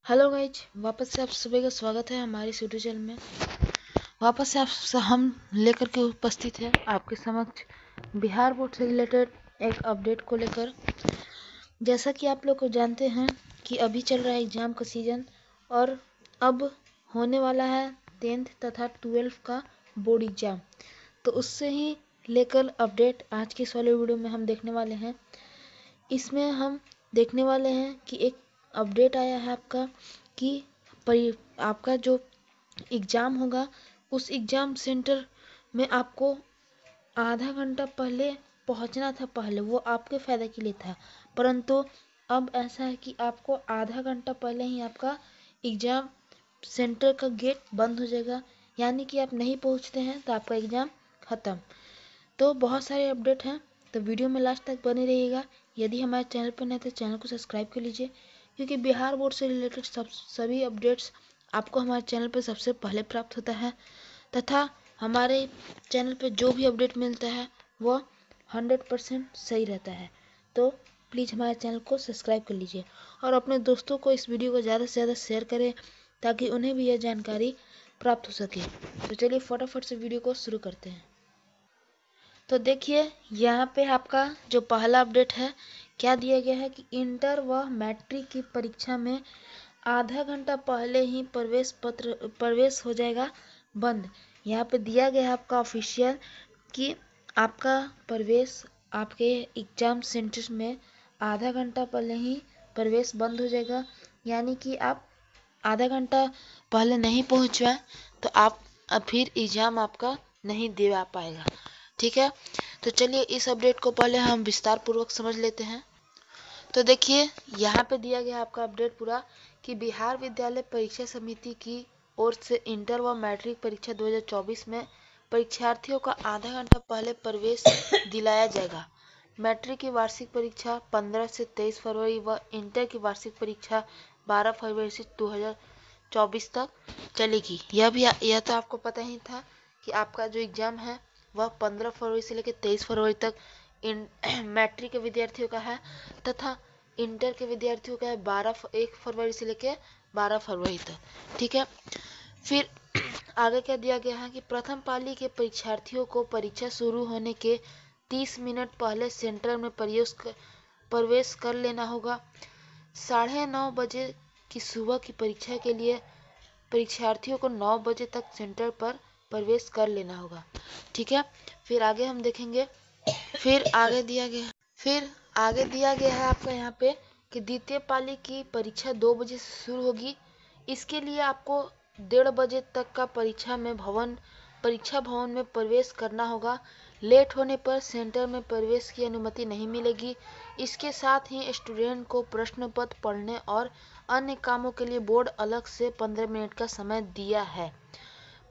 Hello guys, वापस से आप सभी का स्वागत है हमारे यूट्यूब चैनल में। वापस से हम लेकर के उपस्थित है आपके समक्ष बिहार बोर्ड से रिलेटेड एक अपडेट को लेकर। जैसा कि आप लोग को जानते हैं कि अभी चल रहा है एग्ज़ाम का सीज़न और अब होने वाला है 10th तथा 12th का बोर्ड एग्ज़ाम। तो उससे ही लेकर अपडेट आज के इस वाले वीडियो में हम देखने वाले हैं। इसमें हम देखने वाले हैं कि एक अपडेट आया है आपका कि आपका जो एग्ज़ाम होगा उस एग्ज़ाम सेंटर में आपको आधा घंटा पहले पहुंचना था। पहले वो आपके फ़ायदे के लिए था, परंतु अब ऐसा है कि आपको आधा घंटा पहले ही आपका एग्ज़ाम सेंटर का गेट बंद हो जाएगा। यानी कि आप नहीं पहुंचते हैं तो आपका एग्ज़ाम ख़त्म। तो बहुत सारे अपडेट हैं, तो वीडियो में लास्ट तक बने रहिएगा। यदि हमारे चैनल पर नए तो चैनल को सब्सक्राइब कर लीजिए, क्योंकि बिहार बोर्ड से रिलेटेड सभी अपडेट्स आपको हमारे चैनल पर सबसे पहले प्राप्त होता है। तथा हमारे चैनल पर जो भी अपडेट मिलता है वह 100% सही रहता है। तो प्लीज़ हमारे चैनल को सब्सक्राइब कर लीजिए और अपने दोस्तों को इस वीडियो को ज़्यादा से ज़्यादा शेयर करें ताकि उन्हें भी यह जानकारी प्राप्त हो सके। तो चलिए फटाफट से वीडियो को शुरू करते हैं। तो देखिए यहाँ पे आपका जो पहला अपडेट है क्या दिया गया है कि इंटर व मैट्रिक की परीक्षा में आधा घंटा पहले ही प्रवेश हो जाएगा बंद। यहाँ पे दिया गया है आपका ऑफिशियल कि आपका प्रवेश आपके एग्जाम सेंटर में आधा घंटा पहले ही प्रवेश बंद हो जाएगा। यानी कि आप आधा घंटा पहले नहीं पहुँचे तो आप फिर एग्ज़ाम आपका नहीं दे पाएगा। ठीक है, तो चलिए इस अपडेट को पहले हम विस्तार पूर्वक समझ लेते हैं। तो देखिए यहाँ पे दिया गया आपका अपडेट पूरा कि बिहार विद्यालय परीक्षा समिति की ओर से इंटर व मैट्रिक परीक्षा 2024 में परीक्षार्थियों का आधा घंटा पहले प्रवेश दिलाया जाएगा। मैट्रिक की वार्षिक परीक्षा 15 से 23 फरवरी व इंटर की वार्षिक परीक्षा 12 फरवरी से 2024 तक चलेगी। यह तो आपको पता ही था कि आपका जो एग्ज़ाम है वह 15 फरवरी से लेकर 23 फरवरी तक मैट्रिक के विद्यार्थियों का है तथा इंटर के विद्यार्थियों का है 1 फरवरी से लेकर 12 फरवरी तक। ठीक है, फिर आगे क्या दिया गया है कि प्रथम पाली के परीक्षार्थियों को परीक्षा शुरू होने के 30 मिनट पहले सेंटर में प्रवेश कर लेना होगा। 9:30 बजे की सुबह की परीक्षा के लिए परीक्षार्थियों को 9 बजे तक सेंटर पर प्रवेश कर लेना होगा। ठीक है, फिर आगे हम देखेंगे। फिर आगे दिया गया है आपका यहाँ पे कि द्वितीय पाली की परीक्षा 2 बजे से शुरू होगी। इसके लिए आपको 1:30 बजे तक का परीक्षा भवन में प्रवेश करना होगा। लेट होने पर सेंटर में प्रवेश की अनुमति नहीं मिलेगी। इसके साथ ही स्टूडेंट को प्रश्न पत्र पढ़ने और अन्य कामों के लिए बोर्ड अलग से 15 मिनट का समय दिया है।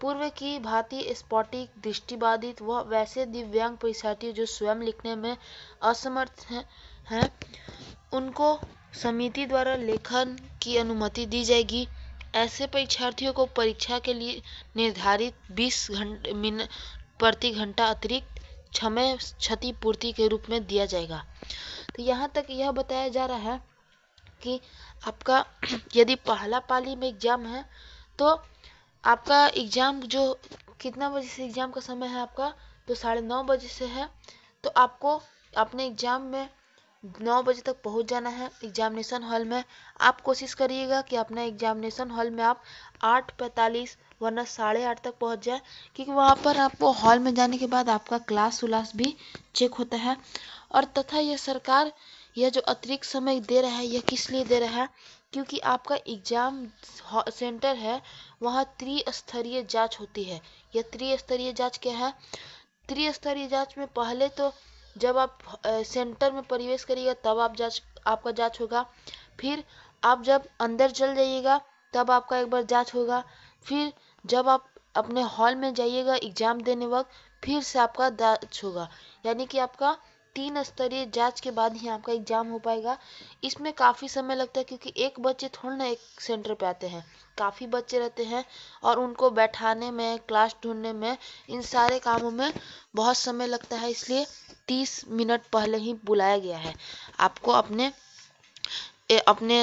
पूर्व की भांति स्फटिक दृष्टिबाधित व वैसे दिव्यांग परीक्षार्थी जो स्वयं लिखने में असमर्थ हैं उनको समिति द्वारा लेखन की अनुमति दी जाएगी। ऐसे परीक्षार्थियों को परीक्षा के लिए निर्धारित 20 मिनट प्रति घंटा अतिरिक्त समय क्षतिपूर्ति के रूप में दिया जाएगा। तो यहाँ तक यह बताया जा रहा है कि आपका यदि पहला पाली में एग्जाम है तो आपका एग्ज़ाम जो कितना बजे से एग्ज़ाम का समय है आपका, तो 9:30 बजे से है। तो आपको अपने एग्ज़ाम में 9 बजे तक पहुंच जाना है एग्जामिनेशन हॉल में। आप कोशिश करिएगा कि अपना एग्जामिनेशन हॉल में आप 8:45 वरना 8:30 तक पहुंच जाए, क्योंकि वहां पर आपको हॉल में जाने के बाद आपका क्लास भी चेक होता है। और तथा यह सरकार यह जो अतिरिक्त समय दे रहा है यह किस लिए दे रहा है, क्योंकि आपका एग्ज़ाम सेंटर है वहाँ त्रिस्तरीय जांच होती है। यह त्रिस्तरीय जांच क्या है? त्रिस्तरीय जांच में पहले तो जब आप सेंटर में प्रवेश करिएगा तब आपका जांच होगा। फिर आप जब अंदर चल जाइएगा तब आपका एक बार जांच होगा। फिर जब आप अपने हॉल में जाइएगा एग्ज़ाम देने वक्त फिर से आपका जांच होगा। यानी कि आपका 3 स्तरीय जांच के बाद ही आपका एग्ज़ाम हो पाएगा। इसमें काफ़ी समय लगता है, क्योंकि एक बच्चे थोड़ा ना एक सेंटर पे आते हैं, काफ़ी बच्चे रहते हैं और उनको बैठाने में, क्लास ढूंढने में, इन सारे कामों में बहुत समय लगता है। इसलिए 30 मिनट पहले ही बुलाया गया है आपको अपने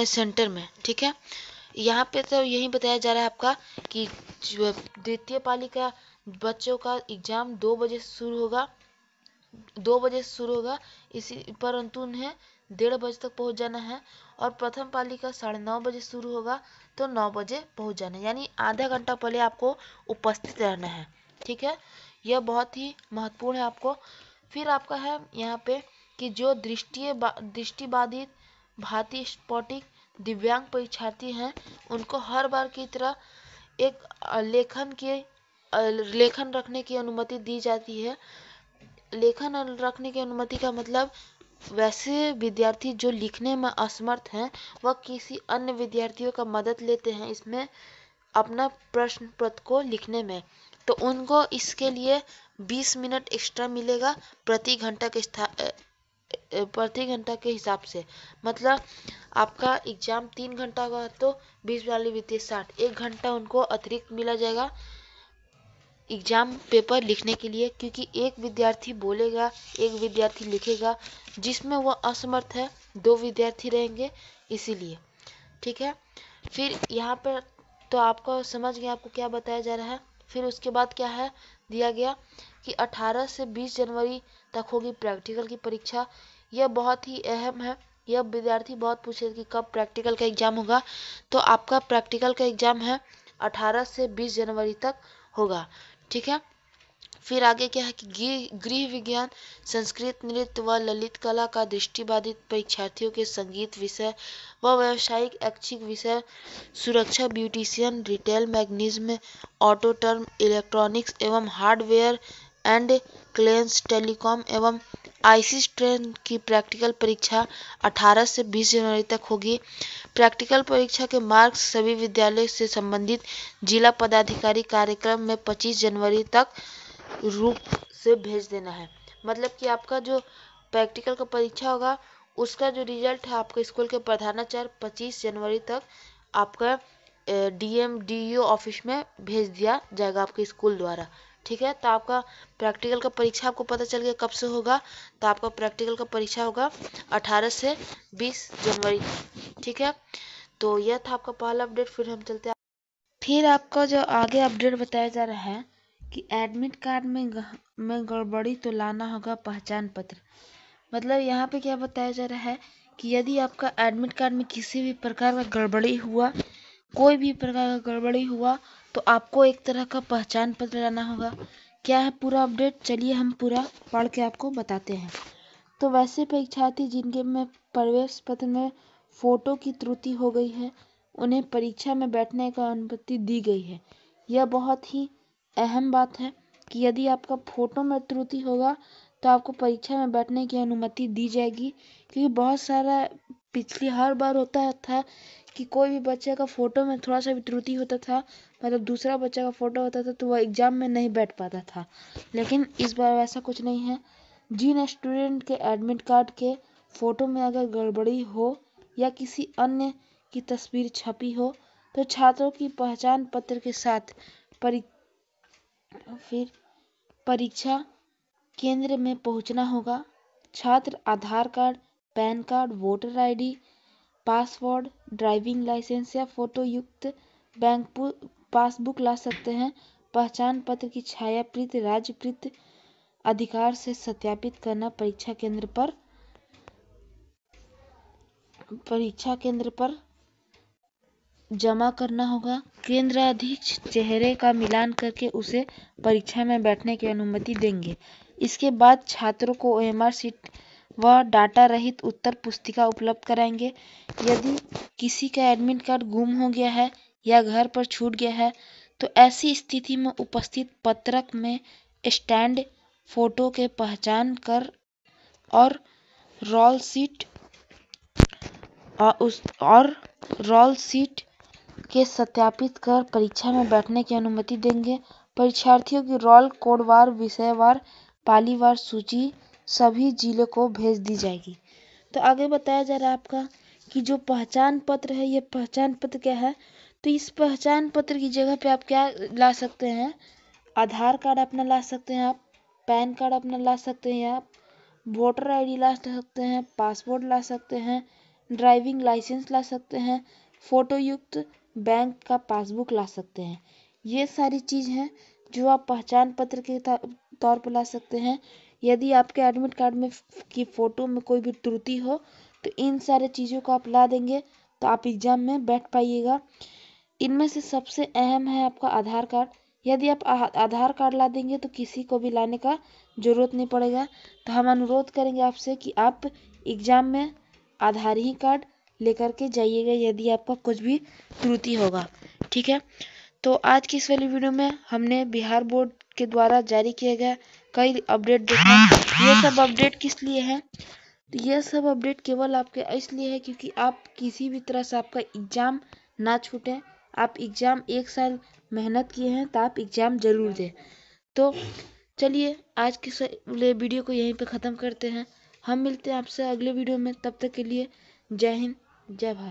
सेंटर में। ठीक है, यहाँ पे तो यही बताया जा रहा है आपका कि द्वितीय पाली का बच्चों का एग्जाम 2 बजे से शुरू होगा, 2 बजे से शुरू होगा, इसी परंतु उन्हें 1:30 बजे तक पहुंच जाना है। और प्रथम पाली का 9:30 बजे शुरू होगा, तो 9 बजे पहुंच जाना है, यानी आधा घंटा पहले आपको उपस्थित रहना है। ठीक है, यह बहुत ही महत्वपूर्ण है आपको। फिर आपका है यहाँ पे कि जो दृष्टिबाधित, भांति स्फटिक, दिव्यांग परीक्षार्थी हैं, उनको हर बार की तरह एक लेखन रखने की अनुमति दी जाती है। लेखन रखने की अनुमति का मतलब वैसे विद्यार्थी जो लिखने में असमर्थ हैं, वह किसी अन्य विद्यार्थियों का मदद लेते हैं इसमें अपना प्रश्न पत्र को लिखने में, तो उनको इसके लिए 20 मिनट एक्स्ट्रा मिलेगा प्रति घंटा के हिसाब से। मतलब आपका एग्जाम 3 घंटा का तो 20 वाली वित्तीय 60, 1 घंटा उनको अतिरिक्त मिला जाएगा एग्जाम पेपर लिखने के लिए, क्योंकि एक विद्यार्थी बोलेगा, एक विद्यार्थी लिखेगा, जिसमें वह असमर्थ है 2 विद्यार्थी रहेंगे इसीलिए। ठीक है, फिर यहाँ पर तो आपको समझ गया आपको क्या बताया जा रहा है। फिर उसके बाद क्या है दिया गया कि 18 से 20 जनवरी तक होगी प्रैक्टिकल की परीक्षा। यह बहुत ही अहम है, यह विद्यार्थी बहुत पूछे कि कब प्रैक्टिकल का एग्जाम होगा, तो आपका प्रैक्टिकल का एग्जाम है 18 से 20 जनवरी तक होगा। ठीक है, फिर आगे क्या है कि गृह विज्ञान, संस्कृत, नृत्य व ललित कला का दृष्टिबाधित परीक्षार्थियों के संगीत विषय व व्यावसायिक ऐच्छिक विषय, सुरक्षा, ब्यूटिशियन, रिटेल, मैगनीज्म, ऑटो टर्म, इलेक्ट्रॉनिक्स एवं हार्डवेयर एंड क्लेंस, टेलीकॉम एवं आईसी स्ट्रेन की प्रैक्टिकल परीक्षा 18 से 20 जनवरी तक होगी। प्रैक्टिकल परीक्षा के मार्क्स सभी विद्यालय से संबंधित जिला पदाधिकारी कार्यक्रम में 25 जनवरी तक रूप से भेज देना है। मतलब कि आपका जो प्रैक्टिकल का परीक्षा होगा उसका जो रिजल्ट है आपके स्कूल के प्रधानाचार्य 25 जनवरी तक आपका डीएम डीईओ ऑफिस में भेज दिया जाएगा आपके स्कूल द्वारा। ठीक है, तो आपका प्रैक्टिकल का परीक्षा आपको पता चल गया कब से होगा, तो आपका प्रैक्टिकल का परीक्षा होगा 18 से 20 जनवरी। ठीक है, तो यह था आपका पहला अपडेट। फिर हम चलते हैं, फिर आपका जो आगे अपडेट बताया जा रहा है कि एडमिट कार्ड में गड़बड़ी तो लाना होगा पहचान पत्र। मतलब यहाँ पे क्या बताया जा रहा है कि यदि आपका एडमिट कार्ड में किसी भी प्रकार का गड़बड़ी हुआ, कोई भी प्रकार का गड़बड़ी हुआ, तो आपको एक तरह का पहचान पत्र लाना होगा। क्या है पूरा अपडेट, चलिए हम पूरा पढ़ के आपको बताते हैं। तो वैसे परीक्षार्थी जिनके में प्रवेश पत्र में फोटो की त्रुटि हो गई है, उन्हें परीक्षा में बैठने का अनुमति दी गई है। यह बहुत ही अहम बात है कि यदि आपका फोटो में त्रुटि होगा तो आपको परीक्षा में बैठने की अनुमति दी जाएगी, क्योंकि बहुत सारा पिछली हर बार होता था कि कोई भी बच्चे का फोटो में थोड़ा सा भी त्रुटि होता था, मतलब दूसरा बच्चा का फोटो होता था, तो वह एग्जाम में नहीं बैठ पाता था। लेकिन इस बार वैसा कुछ नहीं है। जिन स्टूडेंट के एडमिट कार्ड के फोटो में अगर गड़बड़ी हो या किसी अन्य की तस्वीर छपी हो, तो छात्रों की पहचान पत्र के साथ फिर परीक्षा केंद्र में पहुंचना होगा। छात्र Aadhaar card, PAN card, voter ID, passport, driving license या फोटो युक्त बैंक पासबुक ला सकते हैं। पहचान पत्र की छायाप्रति राज्यप्रति अधिकार से सत्यापित करना परीक्षा केंद्र पर जमा करना होगा। केंद्राधीश चेहरे का मिलान करके उसे परीक्षा में बैठने की अनुमति देंगे। इसके बाद छात्रों को ओएमआर शीट व डाटा रहित उत्तर पुस्तिका उपलब्ध कराएंगे। यदि किसी का एडमिट कार्ड गुम हो गया है या घर पर छूट गया है, तो ऐसी स्थिति में उपस्थित पत्रक में स्टैंड फोटो के पहचान कर और रोल सीट के सत्यापित कर परीक्षा में बैठने की अनुमति देंगे। परीक्षार्थियों की रोल कोडवार, विषयवार, पालीवार सूची सभी जिले को भेज दी जाएगी। तो आगे बताया जा रहा है आपका कि जो पहचान पत्र है, ये पहचान पत्र क्या है, तो इस पहचान पत्र की जगह पे आप क्या ला सकते हैं, आधार कार्ड अपना ला सकते हैं, आप पैन कार्ड अपना ला सकते हैं, आप वोटर आईडी ला सकते हैं, पासपोर्ट ला सकते हैं, ड्राइविंग लाइसेंस ला सकते हैं, फोटो युक्त बैंक का पासबुक ला सकते हैं। ये सारी चीज़ हैं जो आप पहचान पत्र के तौर पर ला सकते हैं। यदि आपके एडमिट कार्ड में की फ़ोटो में कोई भी त्रुटि हो तो इन सारे चीज़ों को आप ला देंगे तो आप एग्ज़ाम में बैठ पाइएगा। इनमें से सबसे अहम है आपका आधार कार्ड। यदि आप आधार कार्ड ला देंगे तो किसी को भी लाने का ज़रूरत नहीं पड़ेगा। तो हम अनुरोध करेंगे आपसे कि आप एग्ज़ाम में आधार ही कार्ड लेकर के जाइएगा यदि आपका कुछ भी त्रुटि होगा। ठीक है, तो आज की इस वाली वीडियो में हमने बिहार बोर्ड के द्वारा जारी किया गया कई अपडेट देखा। ये सब अपडेट किस लिए है? तो यह सब अपडेट केवल आपके इसलिए है क्योंकि आप किसी भी तरह से आपका एग्ज़ाम ना छूटे। आप एग्ज़ाम 1 साल मेहनत किए हैं तो आप एग्ज़ाम ज़रूर दें। तो चलिए आज की वीडियो को यहीं पे ख़त्म करते हैं। हम मिलते हैं आपसे अगले वीडियो में, तब तक के लिए जय हिंद जय भारत।